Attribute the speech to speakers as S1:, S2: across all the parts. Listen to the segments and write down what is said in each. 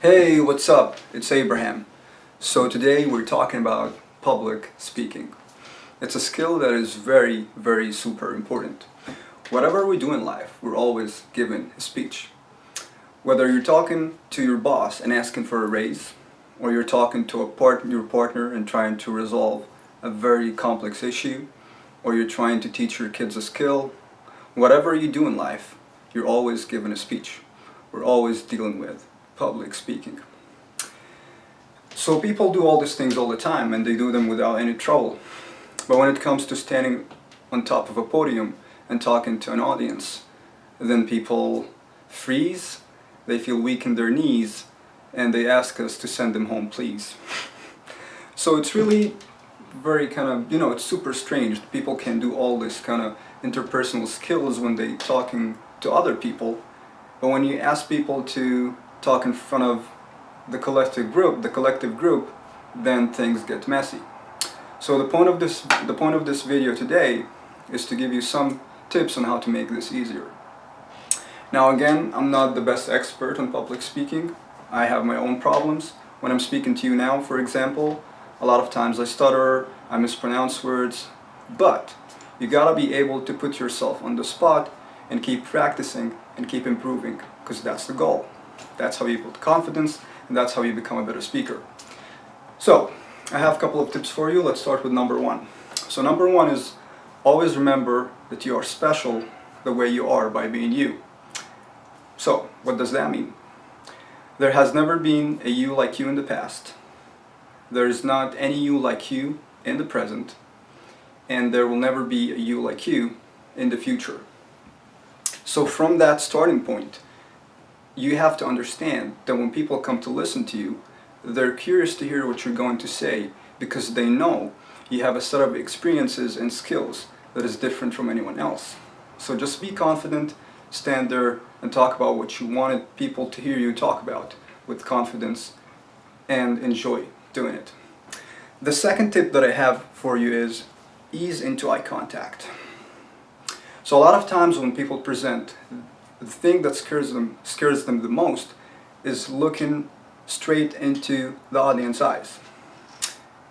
S1: Hey, what's up? It's Abraham. So today we're talking about public speaking. It's a skill that is very, very super important. Whatever we do in life, we're always given a speech. Whether you're talking to your boss and asking for a raise, or you're talking to your partner and trying to resolve a very complex issue, or you're trying to teach your kids a skill, whatever you do in life, you're always given a speech. We're always dealing with public speaking. So people do all these things all the time and they do them without any trouble. But when it comes to standing on top of a podium and talking to an audience, then people freeze, they feel weak in their knees, and they ask us to send them home, please. So it's really very it's super strange. People can do all this kind of interpersonal skills when they talking to other people, but when you ask people to talk in front of the collective group, then things get messy. So the point of this video today is to give you some tips on how to make this easier. Now again, I'm not the best expert on public speaking. I have my own problems. When I'm speaking to you now, for example, a lot of times I stutter, I mispronounce words, but you gotta be able to put yourself on the spot and keep practicing and keep improving, because that's the goal. That's how you build confidence, and that's how you become a better speaker. So, I have a couple of tips for you. Let's start with number one. So number one is always remember that you are special the way you are by being you. So, what does that mean? There has never been a you like you in the past. There is not any you like you in the present. And there will never be a you like you in the future. So from that starting point, you have to understand that when people come to listen to you, they're curious to hear what you're going to say because they know you have a set of experiences and skills that is different from anyone else. So just be confident, stand there and talk about what you wanted people to hear you talk about with confidence and enjoy doing it. The second tip that I have for you is ease into eye contact. So a lot of times when people present, the thing that scares them the most is looking straight into the audience's eyes.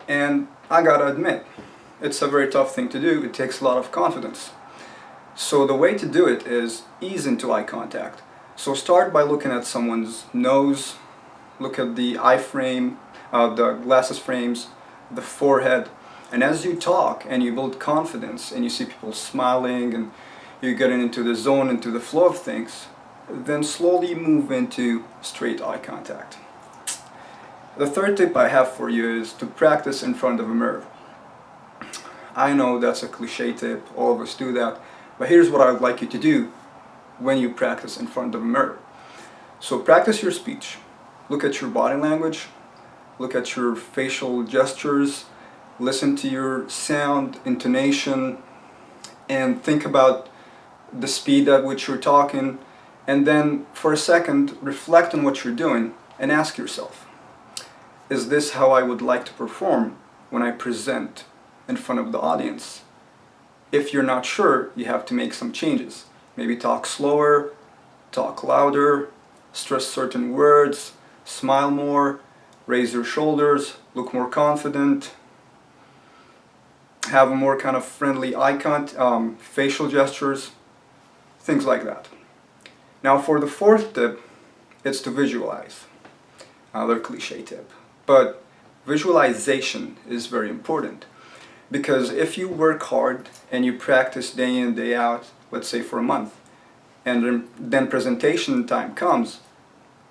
S1: And I gotta admit, it's a very tough thing to do. It takes a lot of confidence. So the way to do it is ease into eye contact. So start by looking at someone's nose, look at the eye frame, the glasses frames, the forehead, and as you talk and you build confidence and you see people smiling and you're getting into the zone, into the flow of things, then slowly move into straight eye contact. The third tip I have for you is to practice in front of a mirror. I know that's a cliche tip, all of us do that, but here's what I would like you to do when you practice in front of a mirror. So practice your speech. Look at your body language, look at your facial gestures, listen to your sound, intonation, and think about the speed at which you're talking, and then for a second reflect on what you're doing and ask yourself, is this how I would like to perform when I present in front of the audience? If you're not sure, you have to make some changes. Maybe talk slower, talk louder, stress certain words, smile more, raise your shoulders, look more confident, have a more kind of friendly eye contact, facial gestures, things like that. Now for the fourth tip, it's to visualize. Another cliche tip. But visualization is very important, because if you work hard and you practice day in, day out, let's say for a month, and then presentation time comes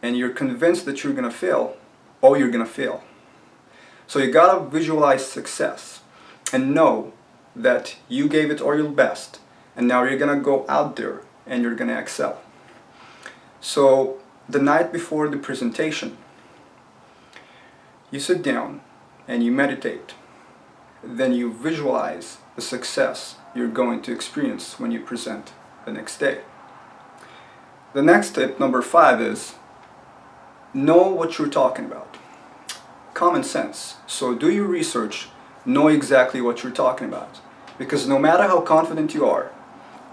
S1: and you're convinced that you're gonna fail, you're gonna fail. So you gotta visualize success and know that you gave it all your best, and now you're gonna go out there and you're gonna excel. So the night before the presentation, you sit down and you meditate. Then you visualize the success you're going to experience when you present the next day. The next tip, number 5, is know what you're talking about. Common sense. So do your research, know exactly what you're talking about. Because no matter how confident you are,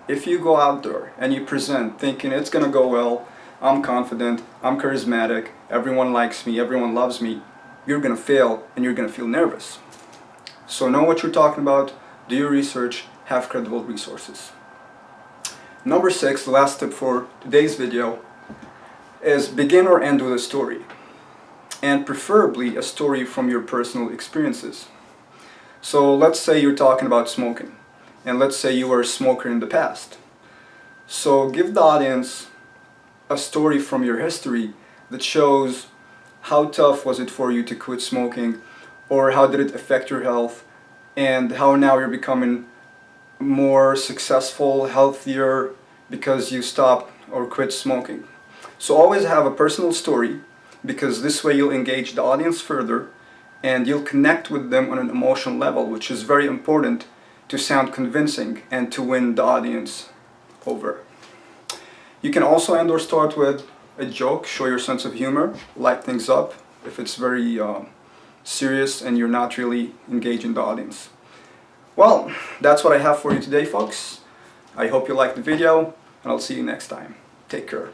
S1: if you go out there and you present thinking it's gonna go well, I'm confident, I'm charismatic, everyone likes me, everyone loves me, you're gonna fail and you're gonna feel nervous. So know what you're talking about, do your research, have credible resources. Number 6, the last tip for today's video, is begin or end with a story. And preferably a story from your personal experiences. So let's say you're talking about smoking, and let's say you were a smoker in the past. So give the audience a story from your history that shows how tough was it for you to quit smoking, or how did it affect your health, and how now you're becoming more successful, healthier, because you stopped or quit smoking. So always have a personal story, because this way you'll engage the audience further and you'll connect with them on an emotional level, which is very important to sound convincing and to win the audience over. You can also end or start with a joke, show your sense of humor, light things up if it's very serious and you're not really engaging the audience. Well, that's what I have for you today, folks. I hope you liked the video, and I'll see you next time. Take care.